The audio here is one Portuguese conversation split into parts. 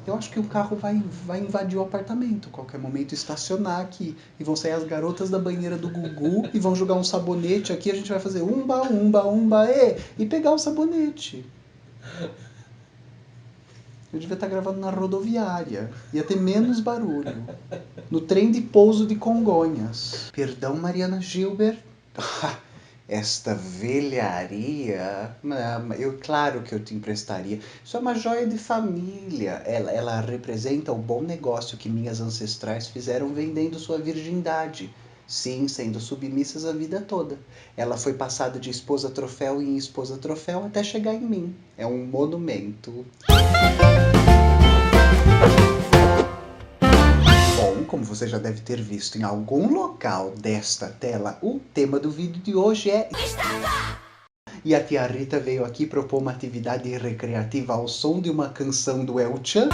Eu acho que o carro vai invadir o apartamento, qualquer momento estacionar aqui. E vão sair as garotas da banheira do Gugu e vão jogar um sabonete aqui, a gente vai fazer umba, umba, umba, e pegar o sabonete. Eu devia estar gravando na rodoviária. Ia ter menos barulho. No trem de pouso de Congonhas. Perdão, Mariana Gilbert. Esta velharia, claro que eu te emprestaria. Isso é uma joia de família. Ela representa o bom negócio que minhas ancestrais fizeram vendendo sua virgindade. Sim, sendo submissas a vida toda. Ela foi passada de esposa troféu em esposa troféu até chegar em mim. É um monumento. Bom, como você já deve ter visto em algum local desta tela, o tema do vídeo de hoje é... E a tia Rita veio aqui propor uma atividade recreativa ao som de uma canção do El Chan?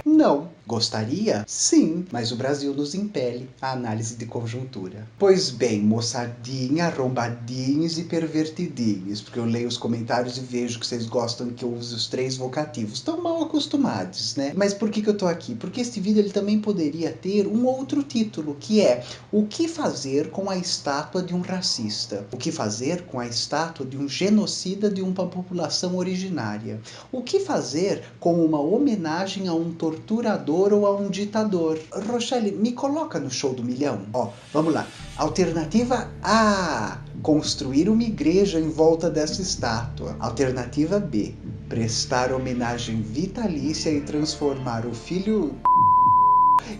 Não. Gostaria? Sim, mas o Brasil nos impele à análise de conjuntura. Pois bem, moçadinha, arrombadinhos e pervertidinhos, porque eu leio os comentários e vejo que vocês gostam que eu use os 3 vocativos. Estão mal acostumados, né? Mas por que eu tô aqui? Porque este vídeo ele também poderia ter um outro título, que é o que fazer com a estátua de um racista? O que fazer com a estátua de um genocida de uma população originária? O que fazer com uma homenagem a um torturador ou a um ditador? Rochelle, me coloca no show do milhão. Ó, vamos lá. Alternativa A, construir uma igreja em volta dessa estátua. Alternativa B, prestar homenagem vitalícia e transformar o filho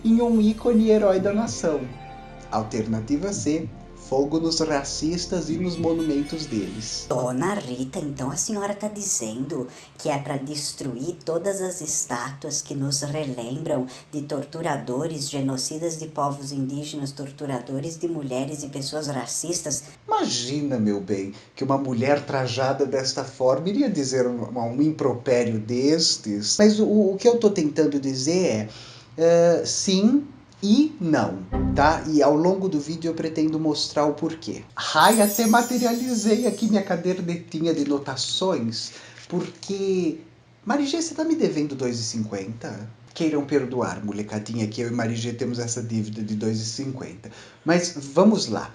em um ícone herói da nação. Alternativa C, fogo nos racistas e nos monumentos deles. Dona Rita, então a senhora está dizendo que é para destruir todas as estátuas que nos relembram de torturadores, genocidas de povos indígenas, torturadores de mulheres e pessoas racistas? Imagina, meu bem, que uma mulher trajada desta forma iria dizer um impropério destes. Mas o que eu estou tentando dizer é sim e não, tá? E ao longo do vídeo eu pretendo mostrar o porquê. Ai, até materializei aqui minha cadernetinha de notações, porque... Marigê, você tá me devendo R$2,50? Queiram perdoar, molecadinha, que eu e Marigê temos essa dívida de R$2,50. Mas vamos lá.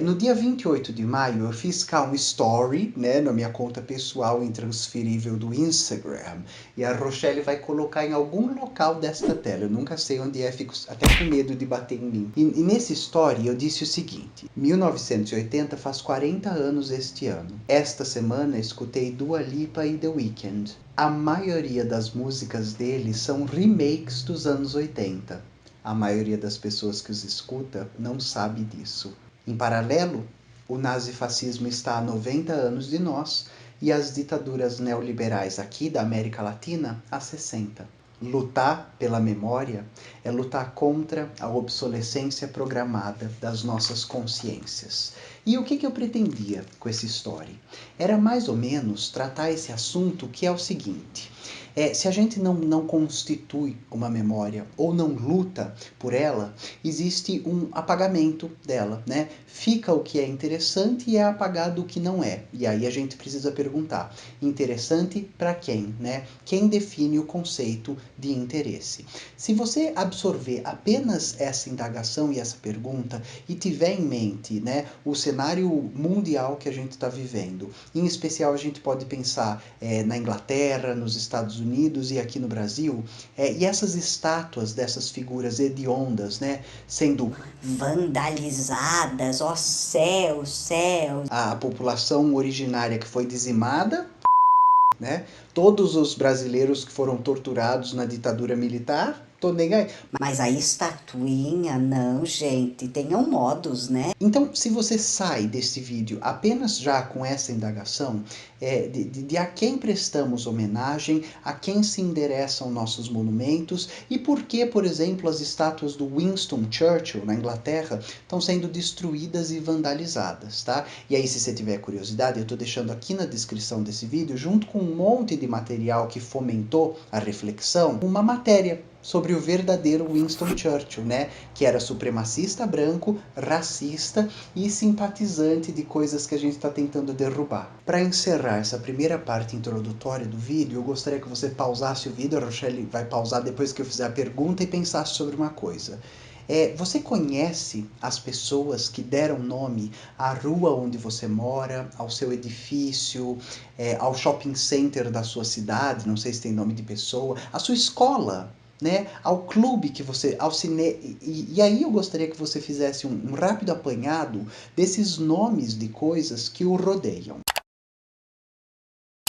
No dia 28 de maio eu fiz cá um story, né, na minha conta pessoal intransferível do Instagram. E a Rochelle vai colocar em algum local desta tela. Eu nunca sei onde é, fico até com medo de bater em mim. E nesse story eu disse o seguinte: 1980 faz 40 anos este ano. Esta semana escutei Dua Lipa e The Weeknd. A maioria das músicas deles são remakes dos anos 80. A maioria das pessoas que os escuta não sabe disso. Em paralelo, o nazifascismo está há 90 anos de nós e as ditaduras neoliberais aqui da América Latina há 60. Lutar pela memória é lutar contra a obsolescência programada das nossas consciências. E o que eu pretendia com esse story? Era mais ou menos tratar esse assunto, que é o seguinte: se a gente não constitui uma memória ou não luta por ela, existe um apagamento dela, né? Fica o que é interessante e é apagado o que não é. E aí a gente precisa perguntar: interessante para quem, né? Quem define o conceito de interesse? Se você absorver apenas essa indagação e essa pergunta e tiver em mente, né, o cenário mundial que a gente está vivendo, em especial a gente pode pensar na Inglaterra, nos Estados Unidos e aqui no Brasil, e essas estátuas dessas figuras hediondas, né, sendo vandalizadas, ó céus, céus. A população originária que foi dizimada, né, todos os brasileiros que foram torturados na ditadura militar, tô nem aí. Mas a estatuinha, não, gente, tenham modos, né? Então, se você sai desse vídeo apenas já com essa indagação, de a quem prestamos homenagem, a quem se endereçam nossos monumentos e por que, por exemplo, as estátuas do Winston Churchill, na Inglaterra, estão sendo destruídas e vandalizadas, tá? E aí, se você tiver curiosidade, eu estou deixando aqui na descrição desse vídeo, junto com um monte de material que fomentou a reflexão, uma matéria sobre o verdadeiro Winston Churchill, né? Que era supremacista branco, racista e simpatizante de coisas que a gente está tentando derrubar. Para encerrar essa primeira parte introdutória do vídeo, eu gostaria que você pausasse o vídeo, a Rochelle vai pausar depois que eu fizer a pergunta e pensasse sobre uma coisa. Você conhece as pessoas que deram nome à rua onde você mora, ao seu edifício, ao shopping center da sua cidade, não sei se tem nome de pessoa, à sua escola, né? Ao clube que você, ao cine... E aí eu gostaria que você fizesse um rápido apanhado desses nomes de coisas que o rodeiam.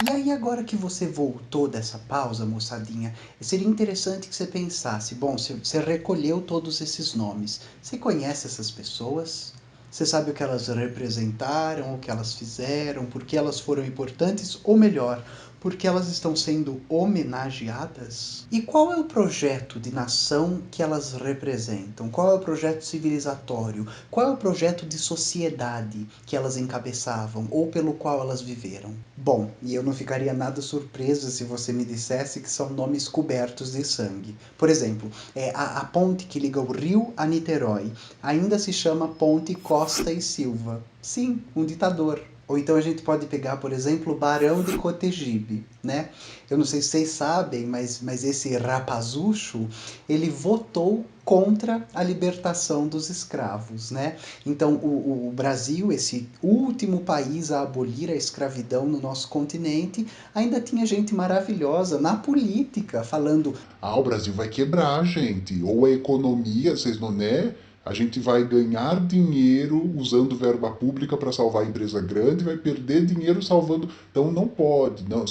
E aí, agora que você voltou dessa pausa, moçadinha, seria interessante que você pensasse, bom, você recolheu todos esses nomes, você conhece essas pessoas? Você sabe o que elas representaram, o que elas fizeram, por que elas foram importantes, ou melhor, por que elas estão sendo homenageadas? E qual é o projeto de nação que elas representam? Qual é o projeto civilizatório? Qual é o projeto de sociedade que elas encabeçavam ou pelo qual elas viveram? Bom, e eu não ficaria nada surpreso se você me dissesse que são nomes cobertos de sangue. Por exemplo, a ponte que liga o Rio a Niterói ainda se chama Ponte Costa e Silva. Sim, um ditador. Ou então a gente pode pegar, por exemplo, o Barão de Cotegipe, né? Eu não sei se vocês sabem, mas esse rapazucho, ele votou contra a libertação dos escravos, né? Então, o Brasil, esse último país a abolir a escravidão no nosso continente, ainda tinha gente maravilhosa na política falando: o Brasil vai quebrar, gente. Ou a economia, vocês não né? A gente vai ganhar dinheiro usando verba pública para salvar a empresa grande, vai perder dinheiro salvando. Então não pode. Não,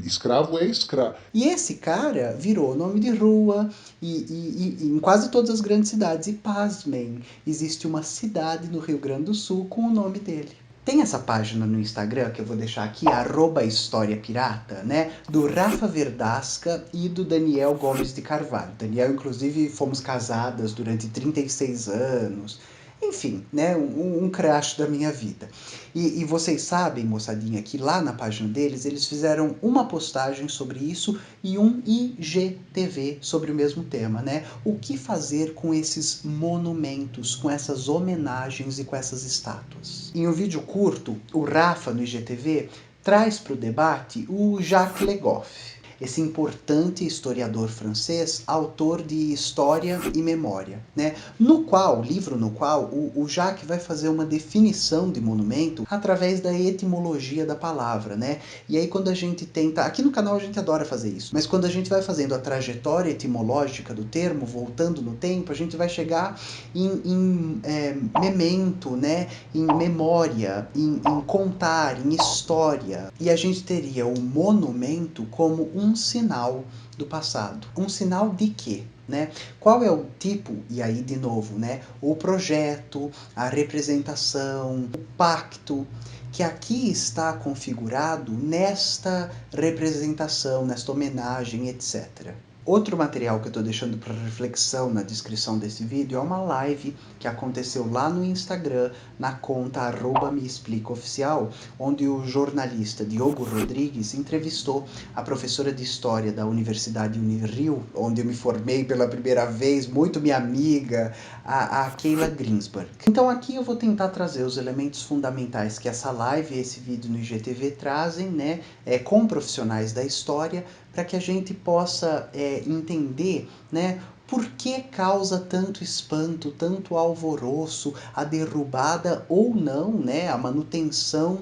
escravo é escravo. E esse cara virou nome de rua e em quase todas as grandes cidades. E pasmem, existe uma cidade no Rio Grande do Sul com o nome dele. Tem essa página no Instagram que eu vou deixar aqui, @historiapirata, né? Do Rafa Verdasca e do Daniel Gomes de Carvalho. Daniel, inclusive, fomos casadas durante 36 anos. Enfim, né? Um crush da minha vida. E vocês sabem, moçadinha, que lá na página deles, eles fizeram uma postagem sobre isso e um IGTV sobre o mesmo tema, né? O que fazer com esses monumentos, com essas homenagens e com essas estátuas? Em um vídeo curto, o Rafa, no IGTV, traz para o debate o Jacques Le Goff, esse importante historiador francês, autor de História e Memória, né? Livro no qual o Jacques vai fazer uma definição de monumento através da etimologia da palavra, né? E aí quando a gente tenta, aqui no canal a gente adora fazer isso, mas quando a gente vai fazendo a trajetória etimológica do termo, voltando no tempo, a gente vai chegar em memento, né? Em memória, em contar, em história. E a gente teria o monumento como um sinal do passado. Um sinal de quê? Né? Qual é o tipo, e aí de novo, né? O projeto, a representação, o pacto, que aqui está configurado nesta representação, nesta homenagem, etc. Outro material que eu estou deixando para reflexão na descrição desse vídeo é uma live que aconteceu lá no Instagram, na conta @meexplicaoficial, onde o jornalista Diogo Rodrigues entrevistou a professora de História da Universidade Unirio, onde eu me formei pela primeira vez, muito minha amiga, a Keila Greensburg. Então aqui eu vou tentar trazer os elementos fundamentais que essa live e esse vídeo no IGTV trazem, né, com profissionais da história, para que a gente possa entender, né, por que causa tanto espanto, tanto alvoroço, a derrubada ou não, né, a manutenção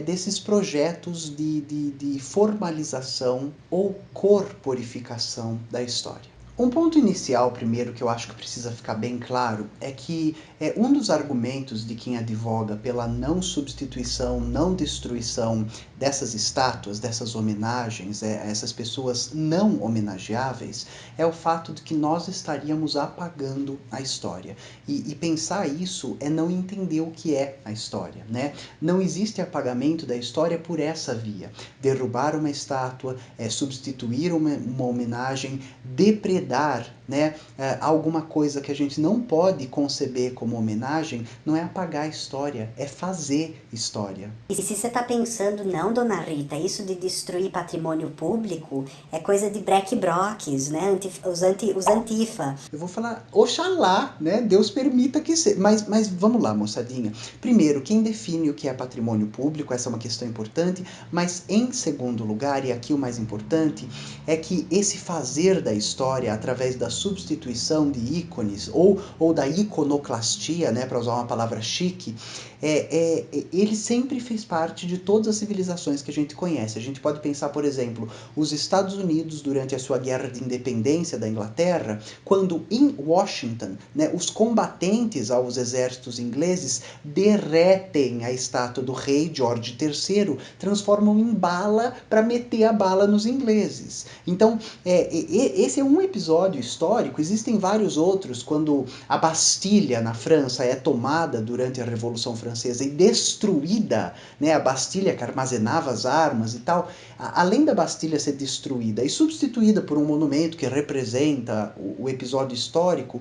desses projetos de formalização ou corporificação da história. Um ponto inicial, primeiro, que eu acho que precisa ficar bem claro, é que um dos argumentos de quem advoga pela não substituição, não destruição dessas estátuas, dessas homenagens, essas pessoas não homenageáveis, é o fato de que nós estaríamos apagando a história. E pensar isso é não entender o que é a história, né? Não existe apagamento da história por essa via. Derrubar uma estátua, substituir uma homenagem, depredar enveredar, né, alguma coisa que a gente não pode conceber como homenagem, não é apagar a história, é fazer história. E se você está pensando, não, dona Rita, isso de destruir patrimônio público é coisa de breque-broques, né? Os antifa. Eu vou falar, oxalá, né? Deus permita que seja. Mas vamos lá, moçadinha. Primeiro, quem define o que é patrimônio público? Essa é uma questão importante. Mas, em segundo lugar, e aqui o mais importante, é que esse fazer da história através da substituição de ícones ou da iconoclastia, né? Para usar uma palavra chique, ele sempre fez parte de todas as civilizações que a gente conhece. A gente pode pensar, por exemplo, os Estados Unidos durante a sua guerra de independência da Inglaterra, quando em Washington, né, os combatentes aos exércitos ingleses derretem a estátua do rei George III, transformam em bala para meter a bala nos ingleses. Então, esse é um episódio histórico. Existem vários outros, quando a Bastilha na França é tomada durante a Revolução Francesa e destruída, né, a Bastilha que armazenava as armas e tal, além da Bastilha ser destruída e substituída por um monumento que representa o episódio histórico,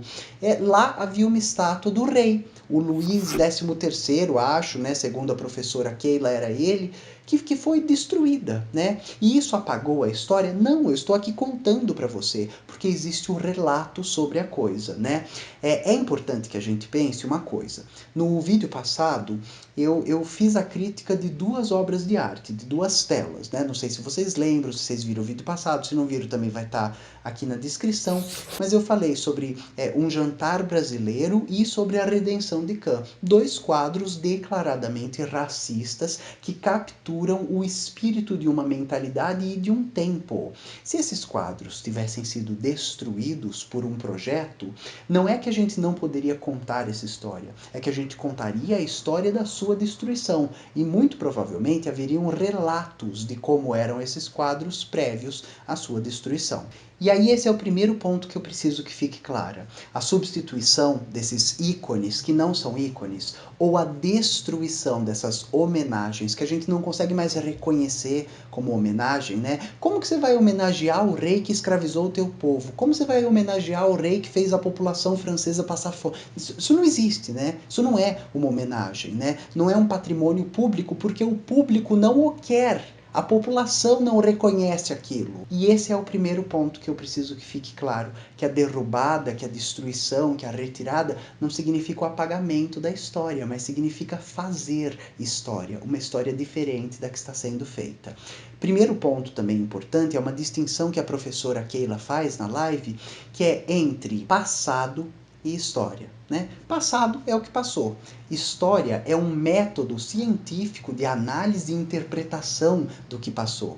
lá havia uma estátua do rei, o Luís XIII, acho, né, segundo a professora Keila era ele, que foi destruída, né? E isso apagou a história? Não, eu estou aqui contando para você, porque existe um relato sobre a coisa, né? É importante que a gente pense uma coisa. No vídeo passado, eu fiz a crítica de 2 obras de arte, de 2 telas, né? Não sei se vocês lembram, se vocês viram o vídeo passado, se não viram também vai estar aqui na descrição, mas eu falei sobre Um Jantar Brasileiro e sobre A Redenção de Cã, 2 quadros declaradamente racistas que capturam o espírito de uma mentalidade e de um tempo. Se esses quadros tivessem sido destruídos por um projeto, não é que a gente não poderia contar essa história, é que a gente contaria a história da sua destruição e muito provavelmente haveriam relatos de como eram esses quadros prévios à sua destruição. E aí esse é o primeiro ponto que eu preciso que fique clara. A substituição desses ícones que não são ícones, ou a destruição dessas homenagens que a gente não consegue mais reconhecer como homenagem, né? Como que você vai homenagear o rei que escravizou o teu povo? Como você vai homenagear o rei que fez a população francesa passar fome? Isso não existe, né? Isso não é uma homenagem, né? Não é um patrimônio público porque o público não o quer. A população não reconhece aquilo. E esse é o primeiro ponto que eu preciso que fique claro, que a derrubada, que a destruição, que a retirada não significa o apagamento da história, mas significa fazer história, uma história diferente da que está sendo feita. Primeiro ponto também importante é uma distinção que a professora Keila faz na live, que é entre passado e história, né? Passado é o que passou. História é um método científico de análise e interpretação do que passou.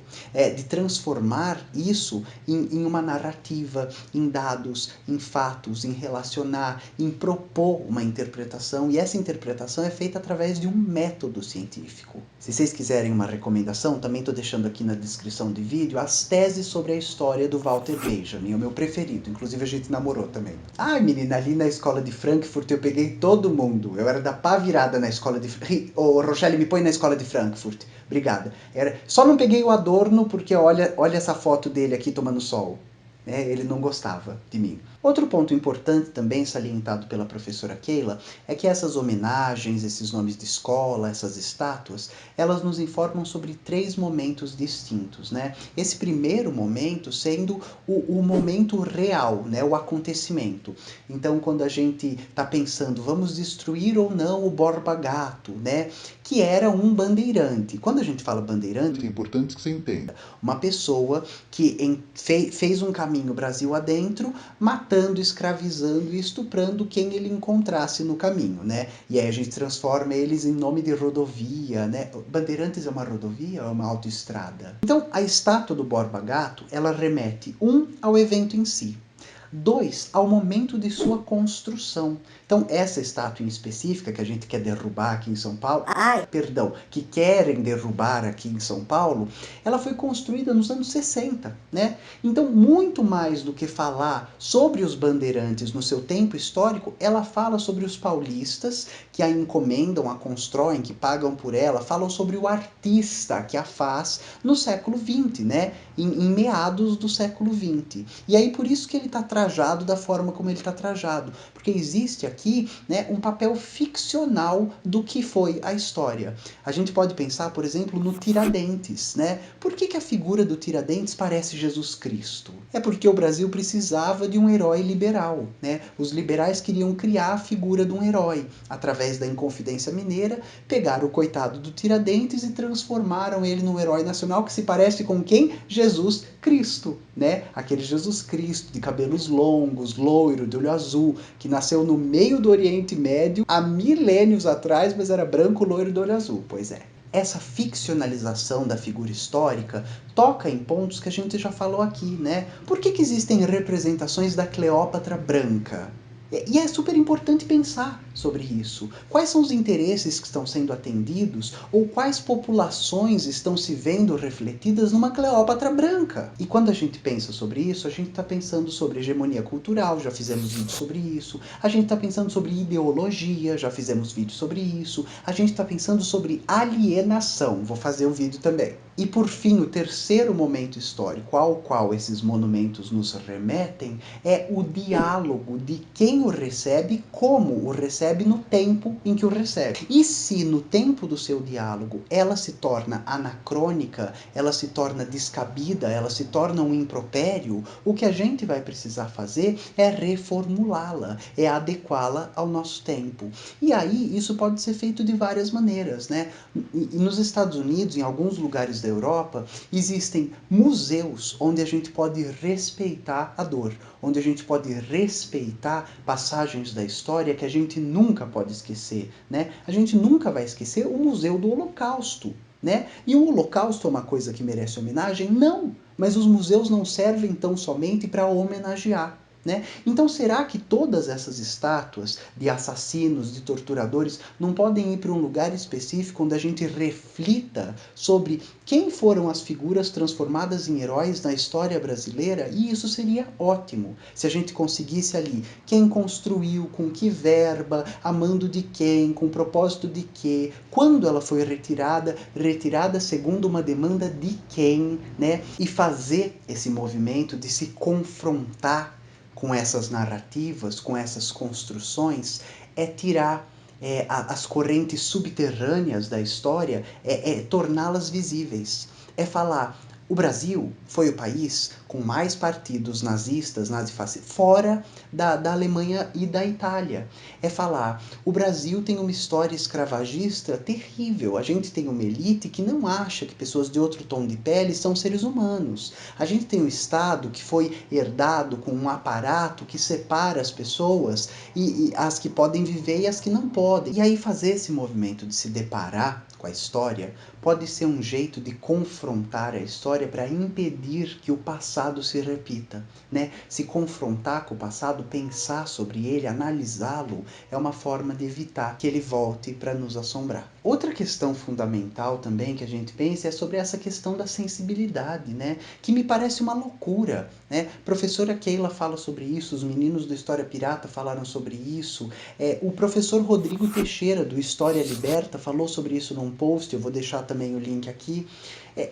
De transformar isso em uma narrativa, em dados, em fatos, em relacionar, em propor uma interpretação. E essa interpretação é feita através de um método científico. Se vocês quiserem uma recomendação, também estou deixando aqui na descrição do vídeo as teses sobre a história do Walter Benjamin, o meu preferido. Inclusive a gente namorou também. Ai, menina, ali na escola de Frankfurt eu peguei todo mundo. Eu era da pá virada na escola de... Ô, Rochelle, me põe na escola de Frankfurt. Obrigada. Só não peguei o Adorno porque olha essa foto dele aqui tomando sol. Ele não gostava de mim. Outro ponto importante também salientado pela professora Keila é que essas homenagens, esses nomes de escola, essas estátuas, elas nos informam sobre 3 momentos distintos, né? Esse primeiro momento sendo o momento real, né? O acontecimento. Então, quando a gente está pensando, vamos destruir ou não o Borba Gato, né? Que era um bandeirante. Quando a gente fala bandeirante, É importante que você entenda. uma pessoa que fez um caminho Brasil adentro, matando, escravizando e estuprando quem ele encontrasse no caminho, né? E aí a gente transforma eles em nome de rodovia, né? Bandeirantes é uma rodovia ou é uma autoestrada? Então, a estátua do Borba Gato, ela remete, ao evento em si. 2, ao momento de sua construção. Então, essa estátua em específica, que a gente quer derrubar aqui em São Paulo, que querem derrubar aqui em São Paulo, ela foi construída nos anos 60, né? Então, muito mais do que falar sobre os bandeirantes no seu tempo histórico, ela fala sobre os paulistas que a encomendam, a constroem, que pagam por ela, falam sobre o artista que a faz no século XX, né? Em meados do século XX. E aí, por isso que ele está trajado da forma como ele está trajado. Porque existe aqui, né, um papel ficcional do que foi a história. A gente pode pensar, por exemplo, no Tiradentes, né? Por que a figura do Tiradentes parece Jesus Cristo? É porque o Brasil precisava de um herói liberal, né? Os liberais queriam criar a figura de um herói. Através da Inconfidência Mineira, pegaram o coitado do Tiradentes e transformaram ele num herói nacional que se parece com quem? Jesus Cristo, né? Aquele Jesus Cristo de cabelos longos, loiro, de olho azul, que nasceu no meio do Oriente Médio há milênios atrás, mas era branco, loiro, de olho azul. Pois é. Essa ficcionalização da figura histórica toca em pontos que a gente já falou aqui, né? Por que existem representações da Cleópatra branca? E é super importante pensar sobre isso. Quais são os interesses que estão sendo atendidos ou quais populações estão se vendo refletidas numa Cleópatra branca? E quando a gente pensa sobre isso, a gente está pensando sobre hegemonia cultural, já fizemos vídeo sobre isso. A gente está pensando sobre ideologia, já fizemos vídeo sobre isso. A gente está pensando sobre alienação, vou fazer um vídeo também. E por fim, o terceiro momento histórico ao qual esses monumentos nos remetem é o diálogo de quem o recebe e como o recebe no tempo em que o recebe. E se no tempo do seu diálogo ela se torna anacrônica, ela se torna descabida, ela se torna um impropério, o que a gente vai precisar fazer é reformulá-la, é adequá-la ao nosso tempo. E aí isso pode ser feito de várias maneiras, né? E nos Estados Unidos, em alguns lugares da Europa, existem museus onde a gente pode respeitar a dor, onde a gente pode respeitar passagens da história que a gente nunca pode esquecer, né? A gente nunca vai esquecer o Museu do Holocausto, né? E o Holocausto é uma coisa que merece homenagem? Não! Mas os museus não servem tão somente para homenagear. Né? Então será que todas essas estátuas de assassinos, de torturadores, não podem ir para um lugar específico onde a gente reflita sobre quem foram as figuras transformadas em heróis na história brasileira? E isso seria ótimo, se a gente conseguisse ali quem construiu, com que verba, amando de quem, com propósito de quê, quando ela foi retirada segundo uma demanda de quem, né? E fazer esse movimento de se confrontar com essas narrativas, com essas construções, é tirar as correntes subterrâneas da história, torná-las visíveis. É falar, o Brasil foi o país com mais partidos nazistas, nazifascistas, fora da Alemanha e da Itália. É falar, o Brasil tem uma história escravagista terrível. A gente tem uma elite que não acha que pessoas de outro tom de pele são seres humanos. A gente tem um Estado que foi herdado com um aparato que separa as pessoas, e as que podem viver e as que não podem. E aí fazer esse movimento de se deparar com a história pode ser um jeito de confrontar a história para impedir que o passado se repita, né? Se confrontar com o passado, pensar sobre ele, analisá-lo, é uma forma de evitar que ele volte para nos assombrar. Outra questão fundamental também que a gente pensa é sobre essa questão da sensibilidade, né? Que me parece uma loucura, né? Professora Keila fala sobre isso, os meninos do História Pirata falaram sobre isso, o professor Rodrigo Teixeira, do História Liberta, falou sobre isso num post, eu vou deixar também o link aqui,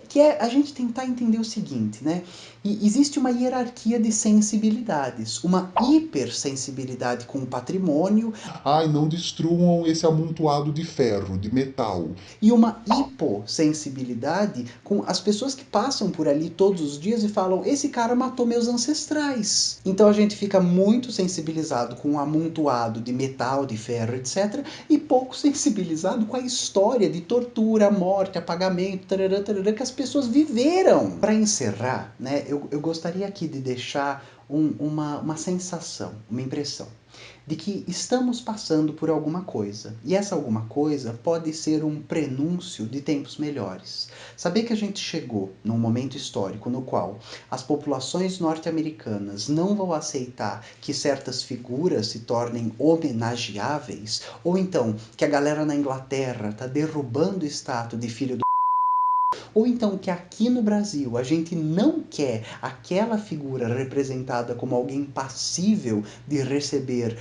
que é a gente tentar entender o seguinte, né? E existe uma hierarquia de sensibilidades, uma hipersensibilidade com o patrimônio. Ai, não destruam esse amontoado de ferro, de metal. E uma hipossensibilidade com as pessoas que passam por ali todos os dias e falam, esse cara matou meus ancestrais. Então a gente fica muito sensibilizado com o amontoado de metal, de ferro, etc. E pouco sensibilizado com a história de tortura, morte, apagamento, tarará, tarará, que as pessoas viveram. Para encerrar, né, eu gostaria aqui de deixar uma sensação, uma impressão de que estamos passando por alguma coisa. E essa alguma coisa pode ser um prenúncio de tempos melhores. Saber que a gente chegou num momento histórico no qual as populações norte-americanas não vão aceitar que certas figuras se tornem homenageáveis, ou então que a galera na Inglaterra está derrubando estátua de filho do ou então que aqui no Brasil a gente não quer aquela figura representada como alguém passível de receber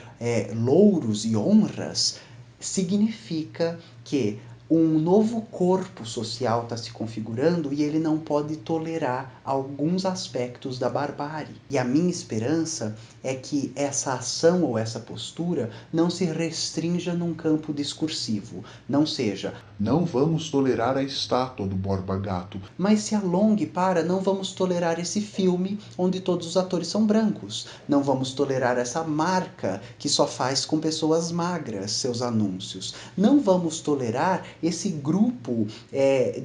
louros e honras, significa que um novo corpo social está se configurando e ele não pode tolerar alguns aspectos da barbárie. E a minha esperança é que essa ação ou essa postura não se restrinja num campo discursivo, não seja Não vamos tolerar a estátua do Borba Gato, mas se alongue para não vamos tolerar esse filme onde todos os atores são brancos, não vamos tolerar essa marca que só faz com pessoas magras seus anúncios, não vamos tolerar esse grupo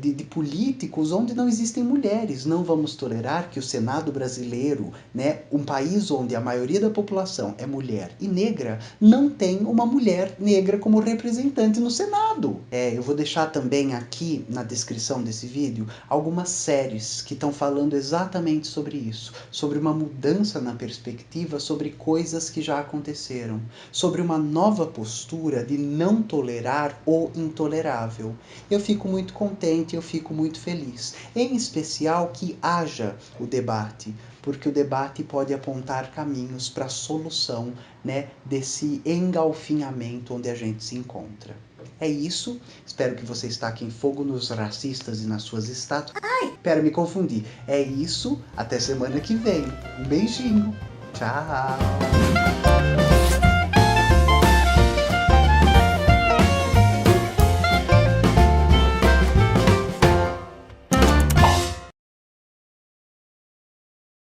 de políticos onde não existem mulheres, não vamos tolerar que o Senado brasileiro, né, um país onde a maioria da população é mulher e negra, não tem uma mulher negra como representante no Senado. Eu vou deixar também aqui na descrição desse vídeo algumas séries que estão falando exatamente sobre isso, sobre uma mudança na perspectiva, sobre coisas que já aconteceram, sobre uma nova postura de não tolerar o intolerável. Eu fico muito contente, eu fico muito feliz, em especial que haja o debate, porque o debate pode apontar caminhos para a solução, né, desse engalfinhamento onde a gente se encontra. É isso, espero que você estaque fogo nos racistas e nas suas estátuas. Espero me confundir. É isso, até semana que vem. Um beijinho. Tchau.